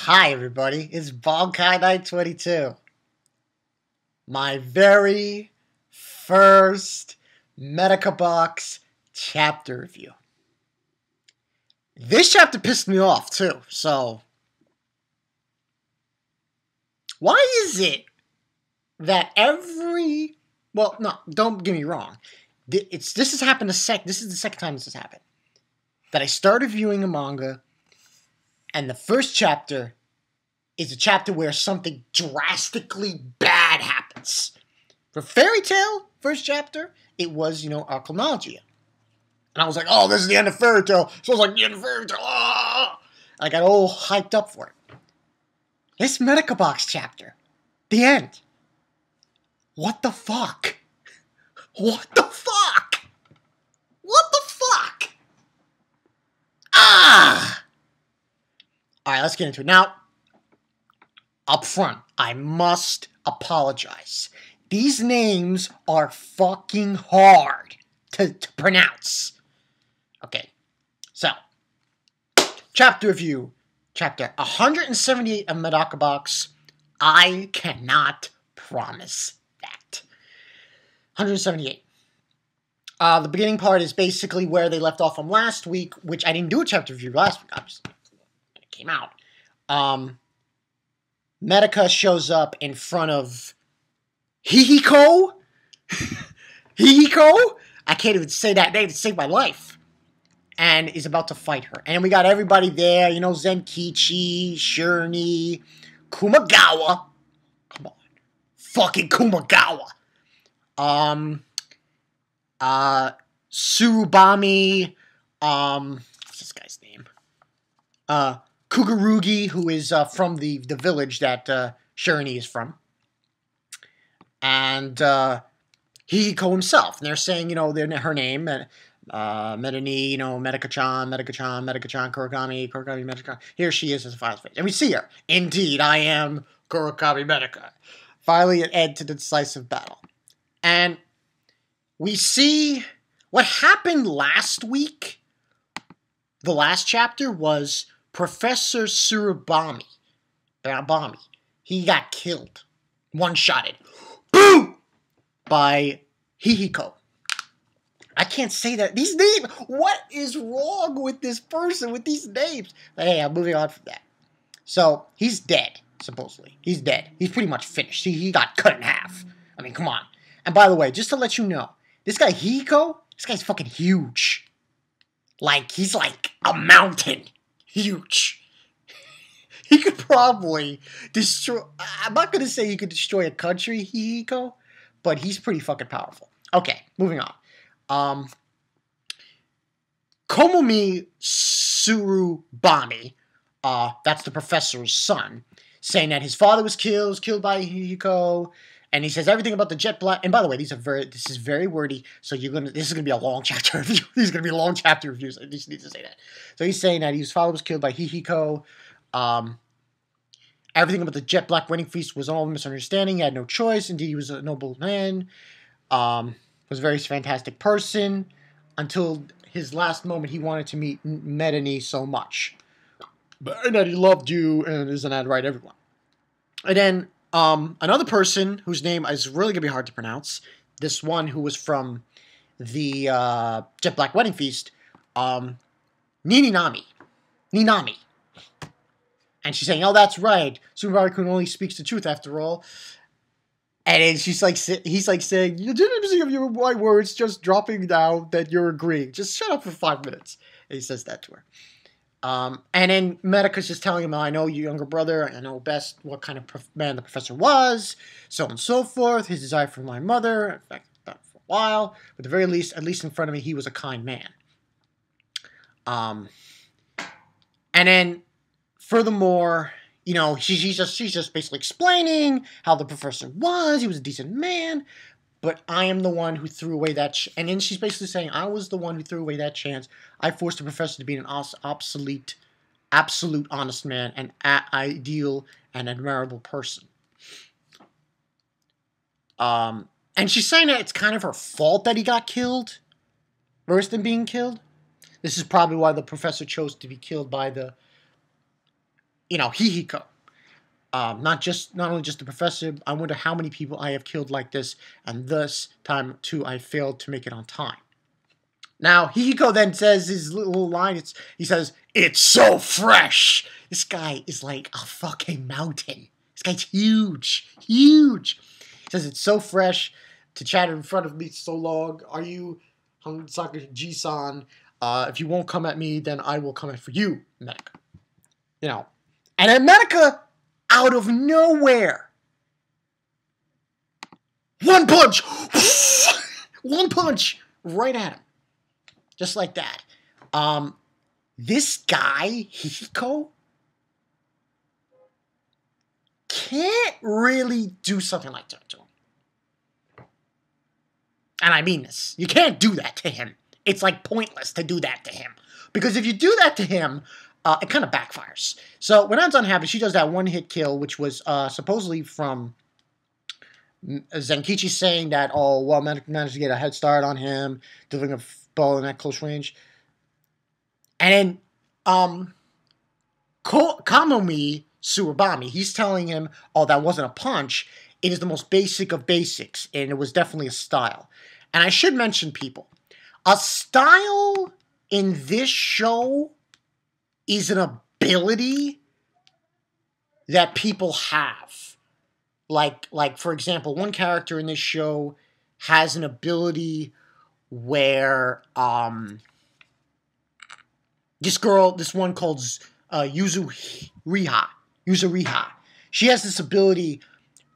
Hi everybody, it's Bonkai Night 22. My very first Medaka Box chapter review. This chapter pissed me off too, so why is it that don't get me wrong. This is the second time this has happened. That I started reviewing a manga and the first chapter is a chapter where something drastically bad happens. For Fairy Tail, first chapter, it was, Arachnologia. And I was like, oh, this is the end of Fairy Tail. So I was like, the end of Fairy Tail. Ah! I got all hyped up for it. This Medaka Box chapter, the end. What the fuck? What the fuck? What the fuck? Ah! Alright, let's get into it. Now, up front, I must apologize. These names are fucking hard to pronounce. Okay, so, chapter review. Chapter 178 of Medaka Box. I cannot promise that. 178. The beginning part is basically where they left off from last week, which I didn't do a chapter review last week, obviously. It came out. Medaka shows up in front of Iihiko? Iihiko? I can't even say that name to save my life. And is about to fight her. And we got everybody there, Zenkichi, Shirney, Kumagawa. Come on. Fucking Kumagawa. Surubami, what's this guy's name? Kugarugi, who is from the village that Shirney is from. And Iihiko himself. And they're saying, her name, Medani, Medaka-chan, Kurogami, Medaka. Here she is as a final face. And we see her. Indeed, I am Kurogami Medaka. Finally, an end to the decisive battle. And we see what happened last week. The last chapter was Professor Surubami. He got killed. One-shotted. Boom! By Iihiko. I can't say that. These names. What is wrong with this person with these names? But hey, I'm moving on from that. So, he's dead, supposedly. He's dead. He's pretty much finished. He got cut in half. I mean, come on. And by the way, just to let you know, this guy Iihiko, this guy's fucking huge. Like, he's like a mountain. Huge. He could probably destroy... I'm not going to say he could destroy a country, Iihiko, but he's pretty fucking powerful. Okay, moving on. Komomi Surubami, that's the professor's son, saying that his father was killed by Iihiko, and he says everything about the jet black. And by the way, this is very wordy, so this is gonna be a long chapter review. These are gonna be long chapter reviews. I just need to say that. So he's saying that his father was killed by Iihiko. Everything about the jet black wedding feast was all a misunderstanding. He had no choice. Indeed, he was a noble man. Was a very fantastic person until his last moment. He wanted to meet Medani so much, and that he loved you, and isn't that right, everyone? And then another person whose name is really gonna be hard to pronounce. This one who was from the jet black wedding feast, Ninami. And she's saying, oh, that's right. Subaru-kun only speaks the truth after all. And then he's like saying, you didn't receive your my words, just dropping down that you're agreeing. Just shut up for 5 minutes. And he says that to her. And then Medaka's just telling him, I know your younger brother. I know best what kind of man the professor was. So on and so forth. His desire for my mother. In fact, that for a while. But at the very least, at least in front of me, he was a kind man. And then... Furthermore, she's just basically explaining how the professor was. He was a decent man, but I am the one who threw away that. And then she's basically saying, I was the one who threw away that chance. I forced the professor to be an absolute honest man, an ideal and admirable person. And she's saying that it's kind of her fault that he got killed, worse than being killed. This is probably why the professor chose to be killed by the Hihiko. Not only just the professor. I wonder how many people I have killed like this, and this time too I failed to make it on time. Now Hihiko then says his little line. He says, "It's so fresh." This guy is like a fucking mountain. This guy's huge, huge. He says it's so fresh to chat in front of me so long. Are you Sakaji-san? If you won't come at me, then I will come at for you, Medaka. And then Medaka, out of nowhere, one punch, one punch right at him, just like that. This guy Hihiko can't really do something like that to him. And I mean this. You can't do that to him. It's like pointless to do that to him. Because if you do that to him, it kind of backfires. So when An's unhappy, she does that one-hit kill, which was supposedly from Zenkichi saying that, oh, well, managed to get a head start on him, delivering a ball in that close range. And then Kamomi Surabami, he's telling him, oh, that wasn't a punch. It is the most basic of basics, and it was definitely a style. And I should mention, people, a style in this show is an ability that people have. Like for example, one character in this show has an ability where this one called Yuzuriha, she has this ability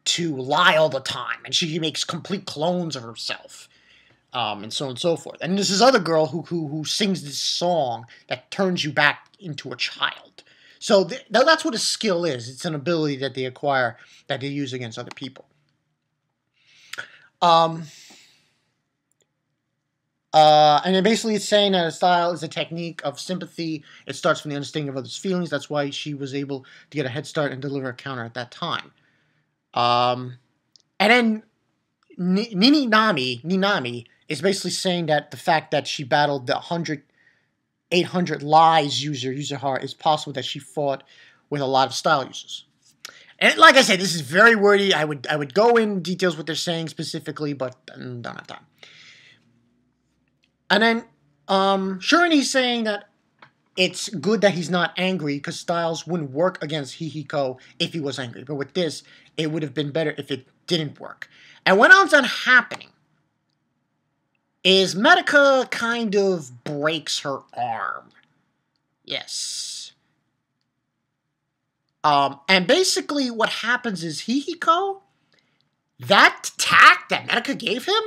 to lie all the time, and she makes complete clones of herself, and so on and so forth. And there's this other girl who sings this song that turns you back into a child. So that's what a skill is. It's an ability that they acquire that they use against other people. And then basically it's saying that a style is a technique of sympathy. It starts from the understanding of others' feelings. That's why she was able to get a head start and deliver a counter at that time. And then Ninami is basically saying that the fact that she battled the 800 lies user is possible that she fought with a lot of style users. And like I said, this is very wordy. I would go in details what they're saying specifically, but I don't have time. And then Shirini's saying that it's good that he's not angry because styles wouldn't work against Hihiko if he was angry. But with this, it would have been better if it didn't work. And what ends up happening is Medaka kind of breaks her arm. Yes. And basically what happens is Hihiko, that attack that Medaka gave him,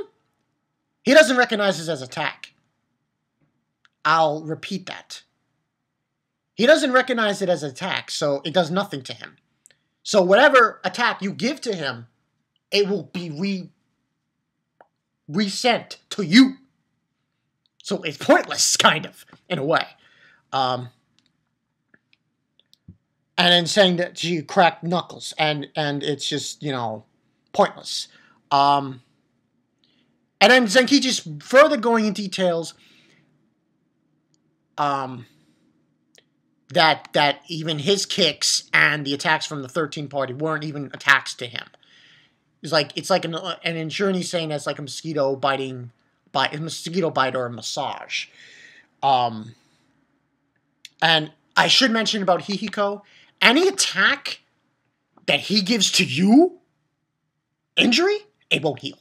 he doesn't recognize it as attack. I'll repeat that. He doesn't recognize it as attack, so it does nothing to him. So whatever attack you give to him, it will be resent to you. So it's pointless, kind of, in a way. And then saying that she cracked knuckles, and it's just, pointless. And then Zenkichi's further going in details that even his kicks and the attacks from the 13 party weren't even attacks to him. It's like an insurance saying that's like a mosquito bite or a massage. And I should mention about Hihiko, any attack that he gives to you, injury, it won't heal.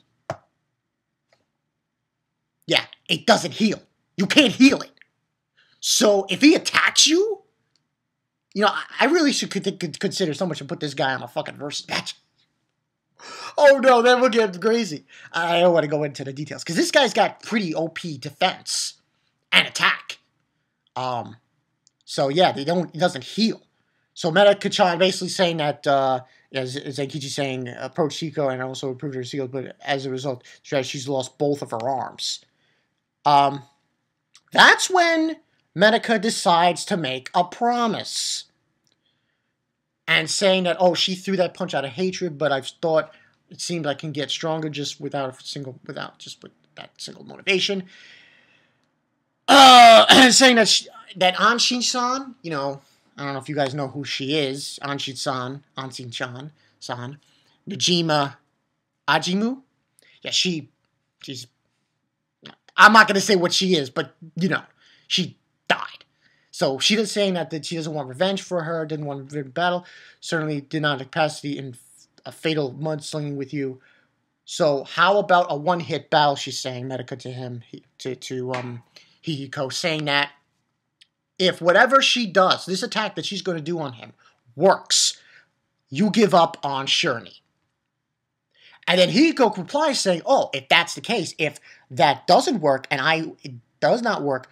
Yeah, it doesn't heal. You can't heal it. So if he attacks you, I really should consider someone should put this guy on a fucking versus match. Oh no, then we'll get crazy. I don't want to go into the details because this guy's got pretty OP defense and attack. So yeah, he doesn't heal. So Medaka-chan basically saying that, as Zenkichi saying, approach Hiko and also improved her shield, but as a result, she's lost both of her arms. That's when Medaka decides to make a promise. And saying that, oh, she threw that punch out of hatred, but I've thought it seemed I can get stronger just with that single motivation. And saying that Anshin-san, I don't know if you guys know who she is. Anshin-san, Najima Ajimu. Yeah, she's. I'm not gonna say what she is, but you know, she died. So she is saying that she doesn't want revenge for her, didn't want to battle, certainly did not have capacity in a fatal mudslinging with you. So how about a one-hit battle? She's saying, Medaka to him, to Iihiko, saying that if whatever she does, this attack that she's going to do on him, works, you give up on Shirley. And then Iihiko replies saying, oh, if that's the case, if that doesn't work and it does not work,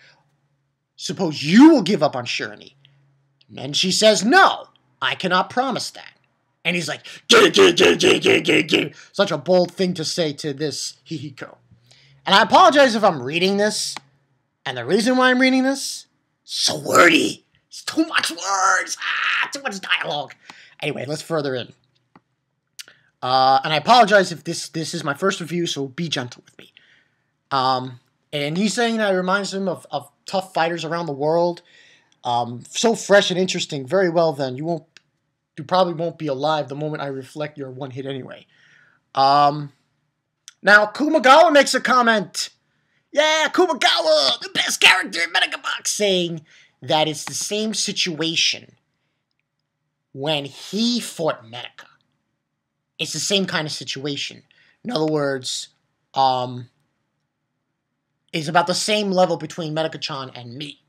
suppose you will give up on Shirley. And she says, no, I cannot promise that. And he's like, such a bold thing to say to this Iihiko. And I apologize if I'm reading this. And the reason why I'm reading this, so wordy. It's too much words. Too much dialogue. Anyway, let's further in. And I apologize if this is my first review, so be gentle with me. And he's saying that it reminds him of tough fighters around the world. So fresh and interesting. Very well then. You probably won't be alive the moment I reflect your one hit anyway. Now, Kumagawa makes a comment. Yeah, Kumagawa, the best character in Medaka Box, saying that it's the same situation when he fought Medaka. It's the same kind of situation. In other words, it's about the same level between Medaka-chan and me.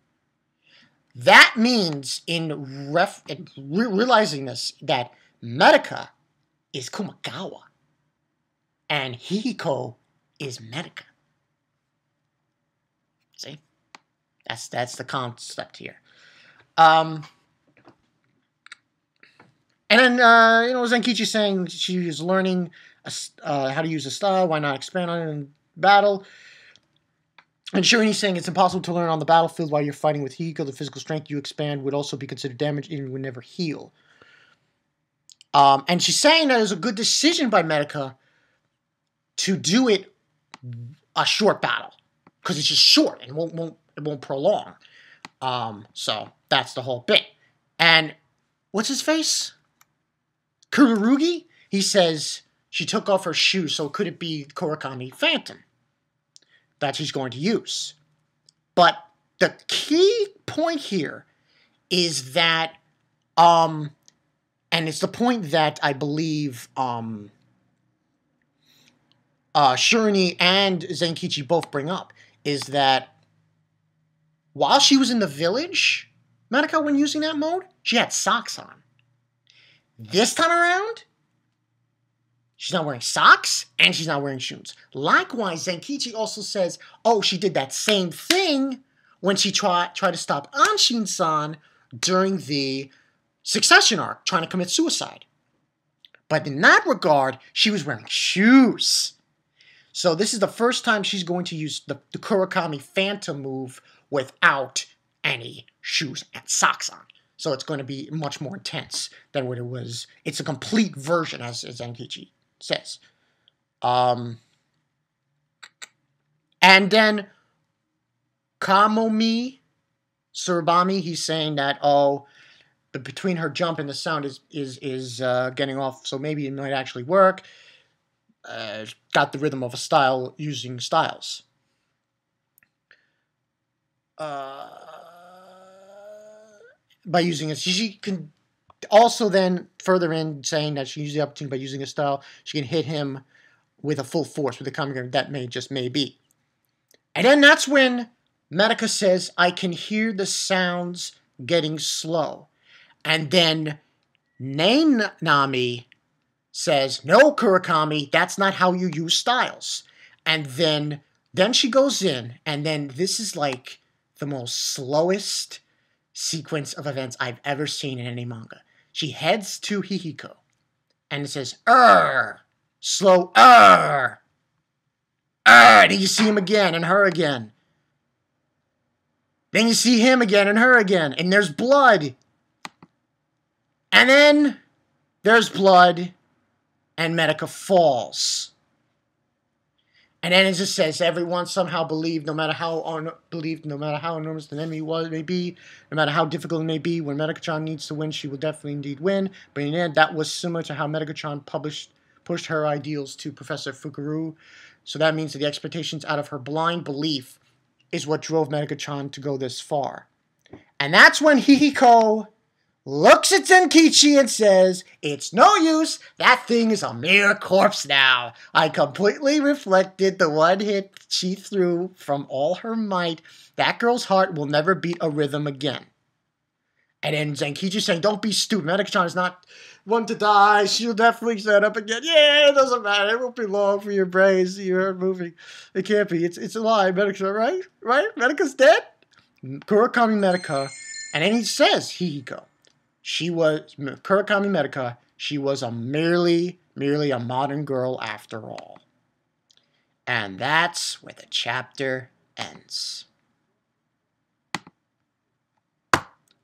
That means, in realizing this, that Medaka is Kumagawa, and Iihiko is Medaka. See? That's the concept here. And then, Zenkichi saying she is learning how to use a style, why not expand on it in battle? And Shirini's saying it's impossible to learn on the battlefield while you're fighting with Iihiko. The physical strength you expand would also be considered damage and would never heal. And she's saying that it was a good decision by Medaka to do it a short battle. Because it's just short and it won't prolong. So that's the whole bit. And what's his face? Kururugi? He says she took off her shoes, so could it be Kurakami Phantom that she's going to use? But the key point here is that, and it's the point that I believe Shirini and Zenkichi both bring up, is that while she was in the village, Medaka, when using that mode, she had socks on. This time around, she's not wearing socks, and she's not wearing shoes. Likewise, Zenkichi also says, oh, she did that same thing when she tried to stop Anshin-san during the Succession arc, trying to commit suicide. But in that regard, she was wearing shoes. So this is the first time she's going to use the Kurakami Phantom move without any shoes and socks on. So it's going to be much more intense than what it was. It's a complete version, as Zenkichi says. And then Kamomi Surabami, he's saying that, between her jump and the sound is getting off, so maybe it might actually work. Got the rhythm of a style using styles. By using it, she can also then further in saying that she used the opportunity by using a style, she can hit him with a full force with a combination that may be. And then that's when Medaka says, I can hear the sounds getting slow. And then Nainami says, no, Kurakami, that's not how you use styles. And then she goes in, and then this is like the most slowest sequence of events I've ever seen in any manga. She heads to Iihiko, and it says, slow, then you see him again, and her again. Then you see him again, and her again, and there's blood. And then there's blood, and Medaka falls. And then it just says, everyone somehow believed, no matter how enormous the enemy may be, no matter how difficult it may be, when Medaka-chan needs to win, she will definitely indeed win. But in the end, that was similar to how Medaka-chan pushed her ideals to Professor Fukuru. So that means that the expectations out of her blind belief is what drove Medaka-chan to go this far. And that's when Iihiko looks at Zenkichi and says, "It's no use, that thing is a mere corpse now. I completely reflected the one hit she threw from all her might. That girl's heart will never beat a rhythm again." And then Zenkichi saying, "Don't be stupid, Medaka-chan is not one to die. She'll definitely stand up again. Yeah, it doesn't matter. It won't be long for your brains, your heart moving. It can't be. It's a lie, Medaka-chan, right? Right? Medaka's dead?" Kurakami Medaka, and then he says, Iihiko, Kurakami Medaka, she was merely a modern girl after all. And that's where the chapter ends.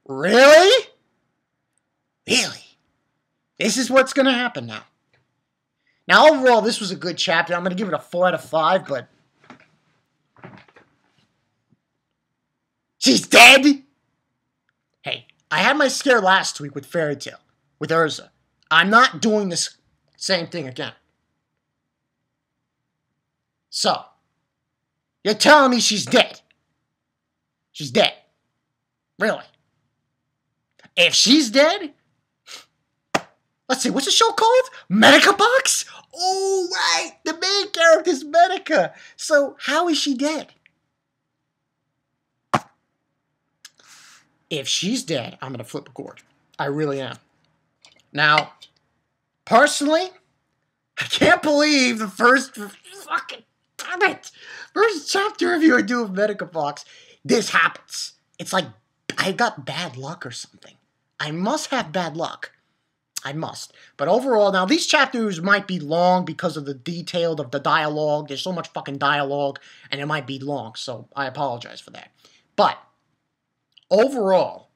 Really? Really? This is what's going to happen now. Now, overall, this was a good chapter. I'm going to give it a 4 out of 5, but she's dead? Hey, I had my scare last week with Fairy Tail, with Urza. I'm not doing this same thing again. So, you're telling me she's dead? She's dead. Really? If she's dead, let's see, what's the show called? Medaka Box? Oh, right, the main character's Medaka. So, how is she dead? If she's dead, I'm going to flip a cord. I really am. Now, personally, I can't believe the first chapter review I do of Medaka Box, this happens. It's like I got bad luck or something. I must have bad luck. I must. But overall, now these chapters might be long because of the detail of the dialogue. There's so much fucking dialogue, and it might be long, so I apologize for that. But overall,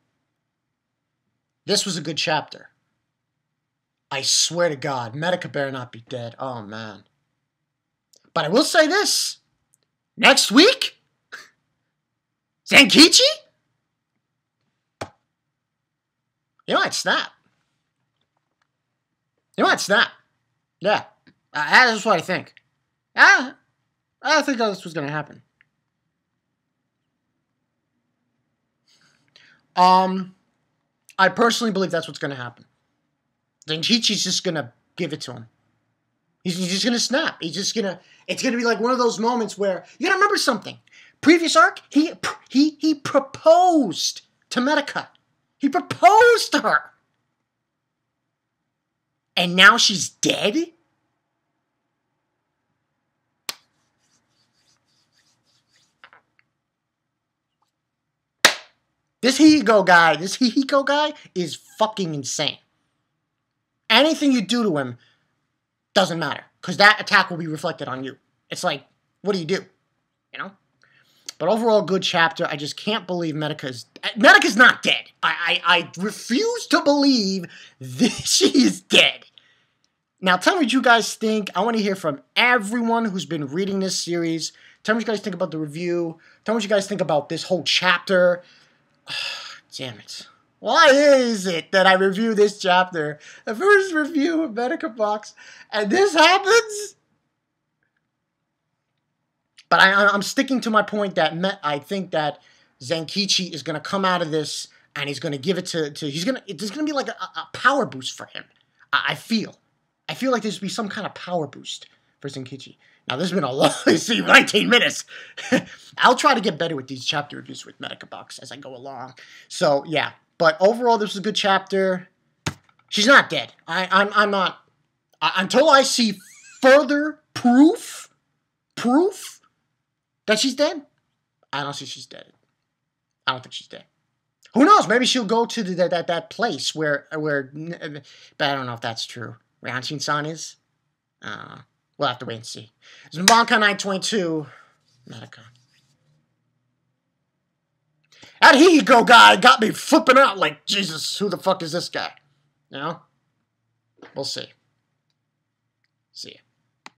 this was a good chapter. I swear to God, Medaka better not be dead. Oh, man. But I will say this. Next week? Zenkichi? You might snap. You might snap. Yeah. That's what I think. I think this was going to happen. I personally believe that's what's going to happen. Zenkichi's just going to give it to him. He's just going to snap. It's going to be like one of those moments where, you got to remember something. Previous arc, he proposed to Medaka. He proposed to her. And now she's dead? This Iihiko guy is fucking insane. Anything you do to him doesn't matter, because that attack will be reflected on you. It's like, what do you do? You know? But overall, good chapter. I just can't believe Medaka's not dead. I refuse to believe that she is dead. Now, tell me what you guys think. I want to hear from everyone who's been reading this series. Tell me what you guys think about the review. Tell me what you guys think about this whole chapter. Damn it. Why is it that I review this chapter, the first review of Medaka Box, and this happens? But I'm sticking to my point that I think that Zenkichi is going to come out of this and he's going to give it to there's going to be like a power boost for him. I feel like there's be some kind of power boost for Zenkichi. Now, this has been a long, 19 minutes. I'll try to get better with these chapter reviews with Medaka Box as I go along. So, yeah. But overall, this was a good chapter. She's not dead. I'm not. Until I see further proof that she's dead, I don't see she's dead. I don't think she's dead. Who knows? Maybe she'll go to that place where, but I don't know if that's true. Where Hanshin-san is? We'll have to wait and see. It's Bankai 922. Medaka. That Iihiko guy got me flipping out like, Jesus, who the fuck is this guy? You know? We'll see. See ya.